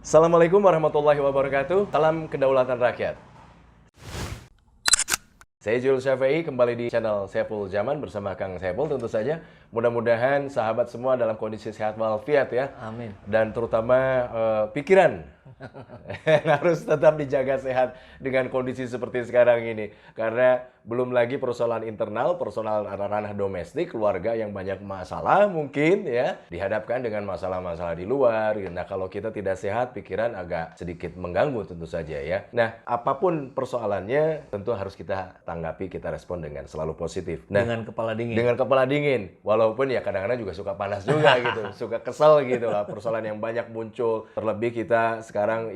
Assalamualaikum warahmatullahi wabarakatuh. Salam kedaulatan rakyat. Saya Jules Syafi'i kembali di channel Saiful Zaman bersama Kang Saiful tentu saja. Mudah-mudahan sahabat semua dalam kondisi sehat walafiat ya. Amin. Dan terutama pikiran harus tetap dijaga sehat dengan kondisi seperti sekarang ini. Karena belum lagi persoalan internal, persoalan ranah domestik, keluarga yang banyak masalah mungkin ya. Dihadapkan dengan masalah-masalah di luar. Nah kalau kita tidak sehat, pikiran agak sedikit mengganggu tentu saja ya. Nah apapun persoalannya tentu harus kita tanggapi, kita respon dengan selalu positif. Nah, Dengan kepala dingin. dengan kepala dingin. Walaupun ya kadang-kadang juga suka panas juga gitu. Suka kesel gitu lah persoalan yang banyak muncul. Terlebih kita sekarang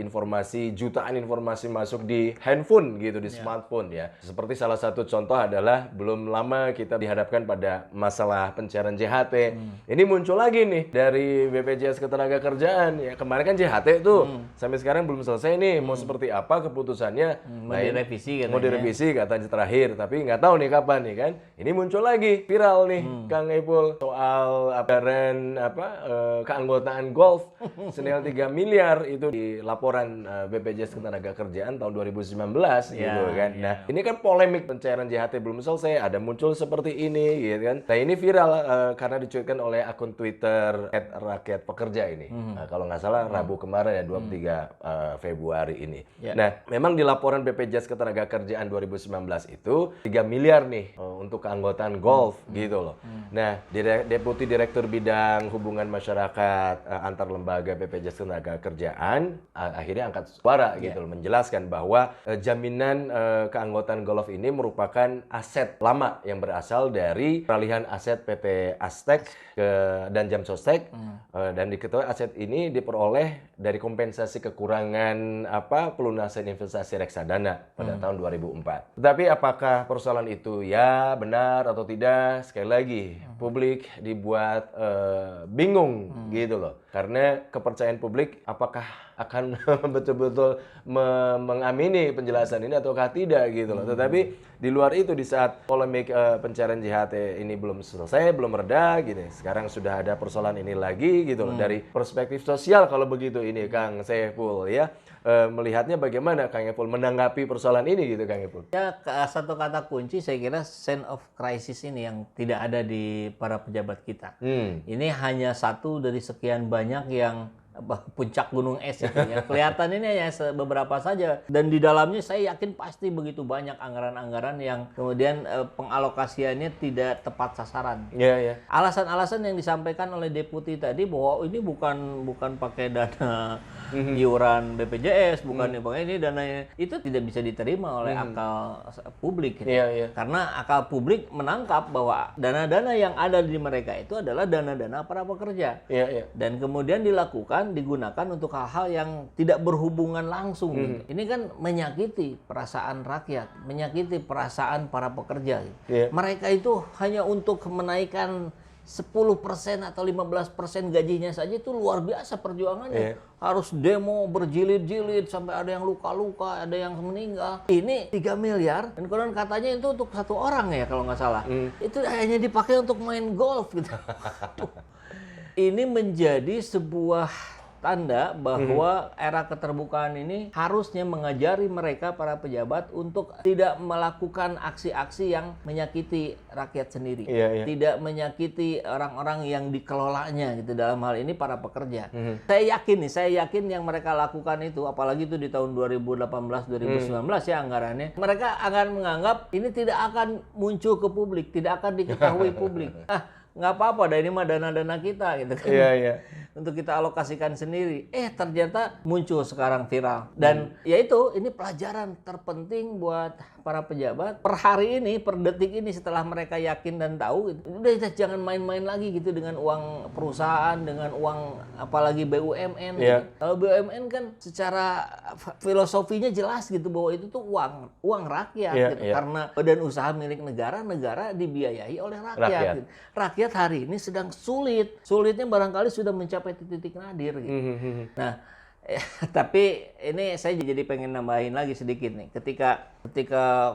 jutaan informasi masuk di handphone gitu, di smartphone ya. Seperti salah satu contoh adalah belum lama kita dihadapkan pada masalah pencairan JHT. Ini muncul lagi nih dari BPJS Ketenagakerjaan ya. Kemarin kan JHT tuh sampai sekarang belum selesai nih. Mau seperti apa keputusannya? Mau direvisi katanya. Mau direvisi katanya terakhir, tapi nggak tahu nih kapan nih kan. Ini muncul lagi viral nih Kang Epul soal keanggotaan golf senilai 3 miliar itu di laporan BPJS Ketenagakerjaan tahun 2019 gitu kan. Nah, ini kan polemik pencairan JHT belum selesai, ada muncul seperti ini gitu kan. Nah, ini viral karena dicuitkan oleh akun Twitter @rakyatpekerja ini. Nah, kalau nggak salah Rabu kemarin ya 23 Februari ini. Nah, memang di laporan BPJS Ketenagakerjaan 2019 itu 3 miliar nih untuk keanggotaan golf gitu loh. Nah, Deputi Direktur Bidang Hubungan Masyarakat antar lembaga BPJS Ketenagakerjaan akhirnya angkat suara gitu loh, menjelaskan bahwa jaminan keanggotaan golf ini merupakan aset lama yang berasal dari peralihan aset PT Aztec dan Jam Sostek dan diketahui aset ini diperoleh dari kompensasi kekurangan pelunasan investasi reksadana pada tahun 2004. Tetapi apakah persoalan itu ya benar atau tidak? Sekali lagi publik dibuat bingung gitu loh. Karena kepercayaan publik apakah akan betul-betul mengamini penjelasan ini ataukah tidak gitu loh. Tetapi di luar itu di saat polemik pencairan JHT ini belum selesai, belum reda gini. Sekarang sudah ada persoalan ini lagi gitu loh. Dari perspektif sosial kalau begitu ini Kang Saiful ya. Melihatnya bagaimana Kang Epul menanggapi persoalan ini gitu Kang Epul? Ya, satu kata kunci saya kira sense of crisis ini yang tidak ada di para pejabat kita. Ini hanya satu dari sekian banyak yang puncak gunung es itu ya. Kelihatan ini hanya beberapa saja dan di dalamnya saya yakin pasti begitu banyak anggaran-anggaran yang kemudian pengalokasiannya tidak tepat sasaran. Alasan-alasan yang disampaikan oleh deputi tadi bahwa ini bukan pakai dana iuran BPJS, bukan ini dananya itu tidak bisa diterima oleh akal publik gitu. Karena akal publik menangkap bahwa dana-dana yang ada di mereka itu adalah dana-dana para pekerja. Dan kemudian digunakan untuk hal-hal yang tidak berhubungan langsung. Ini kan menyakiti perasaan rakyat, menyakiti perasaan para pekerja. Mereka itu hanya untuk menaikkan 10% atau 15% gajinya saja itu luar biasa perjuangannya. Harus demo berjilid-jilid sampai ada yang luka-luka, ada yang meninggal. Ini 3 miliar dan konon katanya itu untuk satu orang ya kalau nggak salah. Itu hanya dipakai untuk main golf gitu. Ini menjadi sebuah tanda bahwa era keterbukaan ini harusnya mengajari mereka para pejabat untuk tidak melakukan aksi-aksi yang menyakiti rakyat sendiri, tidak menyakiti orang-orang yang dikelolanya gitu, dalam hal ini para pekerja. Saya yakin yang mereka lakukan itu, apalagi itu di tahun 2018-2019 ya anggarannya, mereka akan menganggap ini tidak akan muncul ke publik, tidak akan diketahui publik. Nggak apa-apa, ini mah dana-dana kita gitu kan. Untuk kita alokasikan sendiri. Ternyata muncul sekarang viral. Dan yaitu ini pelajaran terpenting buat para pejabat per hari ini, per detik ini setelah mereka yakin dan tahu gitu. Udah jangan main-main lagi gitu dengan uang perusahaan, dengan uang apalagi BUMN gitu. Kalau BUMN kan secara filosofinya jelas gitu bahwa itu tuh uang rakyat gitu. Karena badan usaha milik negara, negara dibiayai oleh rakyat. Gitu. Rakyat hari ini sedang sulit. Sulitnya barangkali sudah mencapai titik nadir gitu. Nah, Tapi ini saya jadi pengen nambahin lagi sedikit nih. Ketika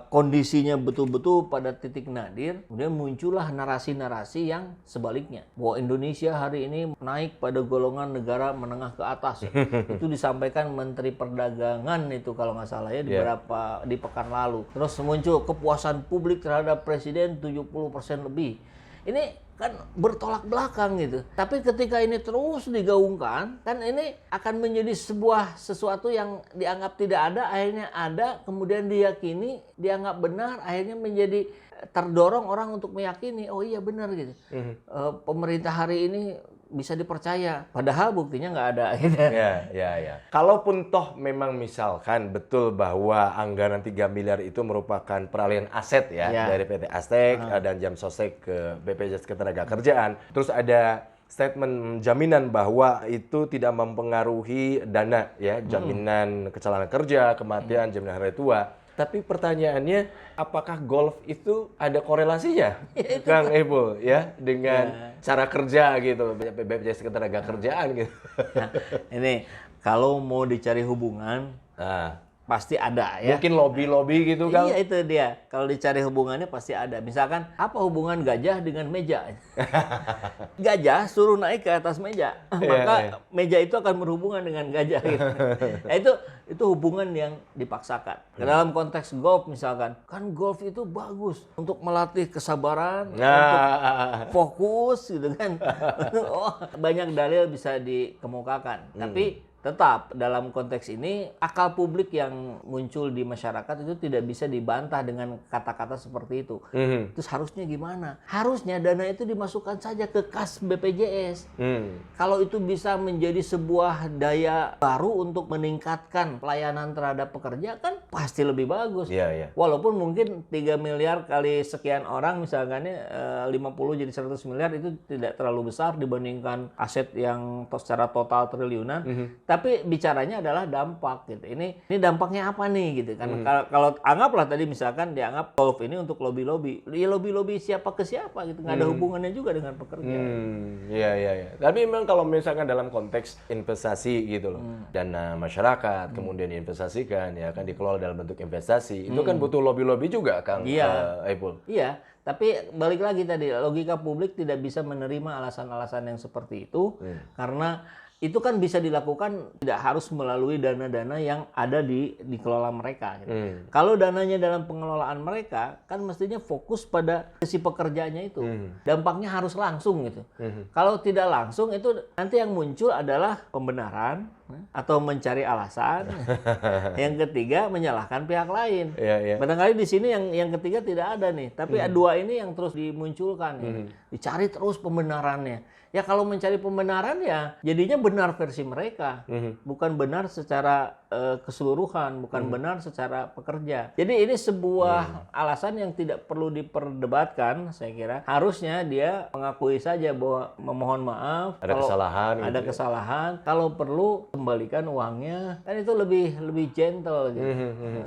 kondisinya betul-betul pada titik nadir, kemudian muncullah narasi-narasi yang sebaliknya. Bahwa Indonesia hari ini naik pada golongan negara menengah ke atas. Itu disampaikan Menteri Perdagangan itu kalau nggak salah ya di pekan lalu. Terus muncul kepuasan publik terhadap Presiden 70% lebih. Ini kan bertolak belakang gitu. Tapi ketika ini terus digaungkan, kan ini akan menjadi sesuatu yang dianggap tidak ada, akhirnya ada, kemudian diyakini, dianggap benar, akhirnya menjadi terdorong orang untuk meyakini, oh iya benar gitu. Pemerintah hari ini bisa dipercaya, padahal buktinya nggak ada. Ya. Kalaupun toh memang misalkan betul bahwa anggaran 3 miliar itu merupakan peralihan aset dari PT Aztec dan Jam Sostek ke BPJS Ketenagakerjaan, terus ada statement jaminan bahwa itu tidak mempengaruhi dana jaminan kecelakaan kerja, kematian, jaminan hari tua. Tapi pertanyaannya, apakah golf itu ada korelasinya, Kang Epul, dengan cara kerja gitu, BPJS Ketenagakerjaan gitu? Nah, ini kalau mau dicari hubungan, pasti ada ya. Mungkin lobby-lobby gitu, Kang? Iya, itu dia. Kalau dicari hubungannya pasti ada. Misalkan, apa hubungan gajah dengan meja? Gajah suruh naik ke atas meja, maka meja itu akan berhubungan dengan gajah. Gitu. Nah, itu hubungan yang dipaksakan. Dalam konteks golf misalkan, kan golf itu bagus untuk melatih kesabaran, untuk fokus gitu kan. Banyak dalil bisa dikemukakan. Tapi tetap dalam konteks ini akal publik yang muncul di masyarakat itu tidak bisa dibantah dengan kata-kata seperti itu. Terus harusnya gimana? Harusnya dana itu dimasukkan saja ke kas BPJS. Kalau itu bisa menjadi sebuah daya baru untuk meningkatkan pelayanan terhadap pekerja, kan pasti lebih bagus. Walaupun mungkin 3 miliar kali sekian orang misalkan 50 jadi 100 miliar itu tidak terlalu besar dibandingkan aset yang secara total triliunan. Tapi bicaranya adalah dampak gitu. Ini dampaknya apa nih gitu kan. Kalau anggaplah tadi misalkan dianggap golf ini untuk lobby-lobby. Ya lobby-lobby siapa ke siapa gitu. Nggak ada hubungannya juga dengan pekerja. Iya. Tapi memang kalau misalkan dalam konteks investasi gitu loh. Dana masyarakat kemudian diinvestasikan kan dikelola dalam bentuk investasi. Itu kan butuh lobby-lobby juga, Kang Epul. Iya. Tapi balik lagi tadi, logika publik tidak bisa menerima alasan-alasan yang seperti itu. Karena itu kan bisa dilakukan tidak harus melalui dana-dana yang ada dikelola mereka. Gitu. Kalau dananya dalam pengelolaan mereka, kan mestinya fokus pada si pekerjaannya itu. Dampaknya harus langsung gitu. Kalau tidak langsung itu nanti yang muncul adalah pembenaran atau mencari alasan. Yang ketiga menyalahkan pihak lain. Barangkali di sini yang ketiga tidak ada nih. Tapi dua ini yang terus dimunculkan. Gitu. Dicari terus pembenarannya. Ya kalau mencari pembenaran ya jadinya benar versi mereka, bukan benar secara keseluruhan, bukan benar secara pekerja. Jadi ini sebuah alasan yang tidak perlu diperdebatkan, saya kira. Harusnya dia mengakui saja bahwa memohon maaf ada kalau kesalahan, ada kesalahan, kalau perlu kembalikan uangnya. Kan itu lebih gentle gitu,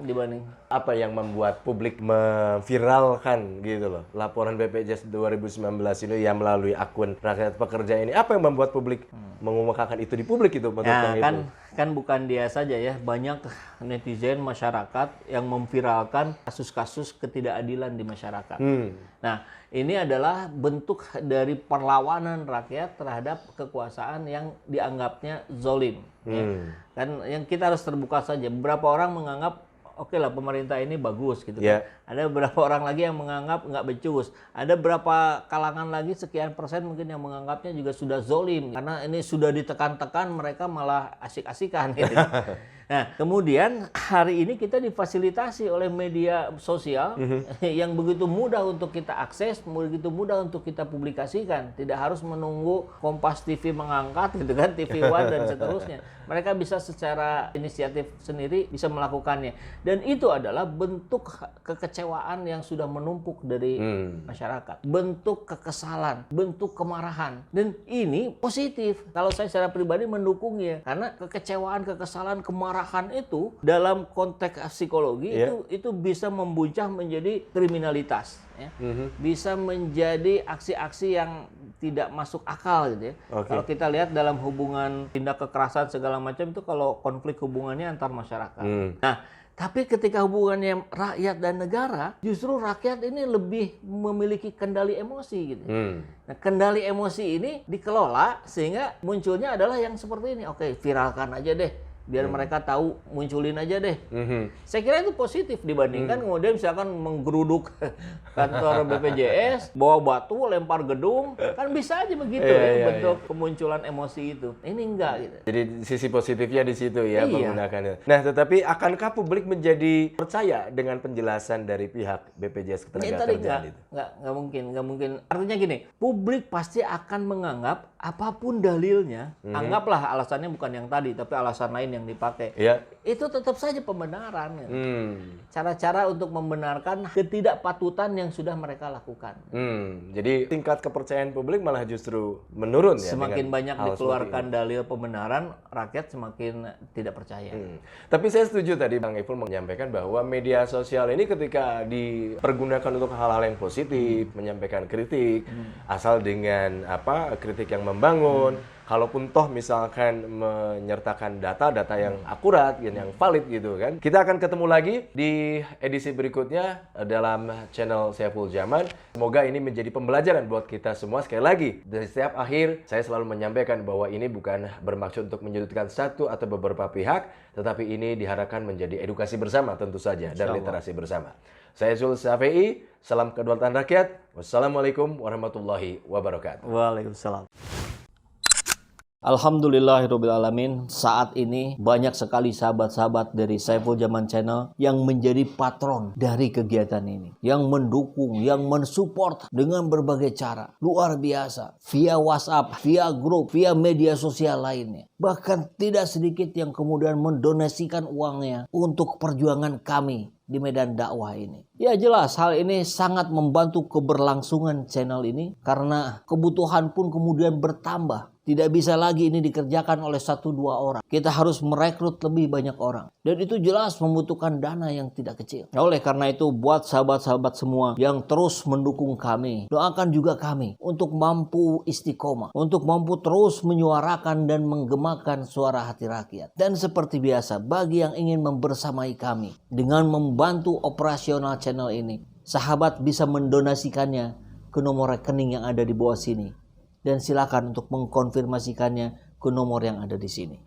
dibanding apa yang membuat publik memviralkan gitu loh laporan BPJS 2019 ini yang melalui akun Rakyat Pekerja ini. Apa yang membuat publik mengumumkakan itu di publik itu? Kan bukan dia saja ya, banyak netizen masyarakat yang memviralkan kasus-kasus ketidakadilan di masyarakat. Nah, ini adalah bentuk dari perlawanan rakyat terhadap kekuasaan yang dianggapnya zolim. Kan yang kita harus terbuka saja. Beberapa orang menganggap oke lah pemerintah ini bagus gitu kan. Ada beberapa orang lagi yang menganggap nggak becus. Ada berapa kalangan lagi sekian persen mungkin yang menganggapnya juga sudah zolim. Karena ini sudah ditekan-tekan mereka malah asik-asikan gitu. Nah, kemudian hari ini kita difasilitasi oleh media sosial yang begitu mudah untuk kita akses, begitu mudah untuk kita publikasikan. Tidak harus menunggu Kompas TV mengangkat gitu kan, TV One dan seterusnya. Mereka bisa secara inisiatif sendiri bisa melakukannya. Dan itu adalah bentuk kekecewaan yang sudah menumpuk dari masyarakat. Bentuk kekesalan, bentuk kemarahan. Dan ini positif. Kalau saya secara pribadi mendukungnya. Karena kekecewaan, kekesalan, kemarahan kemarahan itu dalam konteks psikologi itu bisa membuncah menjadi kriminalitas, ya. Bisa menjadi aksi-aksi yang tidak masuk akal gitu ya. Kalau kita lihat dalam hubungan tindak kekerasan segala macam itu kalau konflik hubungannya antar masyarakat. Nah, tapi ketika hubungannya rakyat dan negara, justru rakyat ini lebih memiliki kendali emosi gitu. Nah, kendali emosi ini dikelola sehingga munculnya adalah yang seperti ini. Oke, viralkan aja deh. Biar mereka tahu, munculin aja deh. Saya kira itu positif dibandingkan kemudian misalkan menggeruduk kantor BPJS, bawa batu, lempar gedung, kan bisa aja begitu bentuk kemunculan emosi itu. Ini enggak gitu. Jadi sisi positifnya di situ ya menggunakannya. Nah, tetapi akankah publik menjadi percaya dengan penjelasan dari pihak BPJS Ketenagakerjaan itu? Nggak mungkin. Artinya gini, publik pasti akan menganggap apapun dalilnya, anggaplah alasannya bukan yang tadi, tapi alasan lain yang dipakai. Itu tetap saja pembenaran. Gitu. Cara-cara untuk membenarkan ketidakpatutan yang sudah mereka lakukan. Jadi tingkat kepercayaan publik malah justru menurun ya. Semakin banyak dikeluarkan dalil pembenaran, rakyat semakin tidak percaya. Tapi saya setuju tadi Bang Ipul menyampaikan bahwa media sosial ini ketika dipergunakan untuk hal-hal yang positif, menyampaikan kritik, asal dengan kritik yang membangun. Kalaupun toh misalkan menyertakan data yang akurat, yang valid gitu kan. Kita akan ketemu lagi di edisi berikutnya dalam channel Saiful Zaman. Semoga ini menjadi pembelajaran buat kita semua. Sekali lagi, dari setiap akhir saya selalu menyampaikan bahwa ini bukan bermaksud untuk menyudutkan satu atau beberapa pihak, tetapi ini diharapkan menjadi edukasi bersama tentu saja dan literasi bersama. Saya Zul Safei, salam kedaulatan rakyat. Wassalamualaikum warahmatullahi wabarakatuh. Waalaikumsalam. Alhamdulillahirrabbilalamin, saat ini banyak sekali sahabat-sahabat dari Saiful Zaman Channel yang menjadi patron dari kegiatan ini, yang mendukung, yang mensupport dengan berbagai cara. Luar biasa, via WhatsApp, via grup, via media sosial lainnya. Bahkan tidak sedikit yang kemudian mendonasikan uangnya untuk perjuangan kami di medan dakwah ini. Ya jelas hal ini sangat membantu keberlangsungan channel ini karena kebutuhan pun kemudian bertambah. Tidak bisa lagi ini dikerjakan oleh 1-2 orang. Kita harus merekrut lebih banyak orang. Dan itu jelas membutuhkan dana yang tidak kecil. Oleh karena itu buat sahabat-sahabat semua yang terus mendukung kami, doakan juga kami untuk mampu istiqomah, untuk mampu terus menyuarakan dan menggemakan suara hati rakyat. Dan seperti biasa, bagi yang ingin membersamai kami dengan membantu operasional channel ini, sahabat bisa mendonasikannya ke nomor rekening yang ada di bawah sini. Dan silakan untuk mengkonfirmasikannya ke nomor yang ada di sini.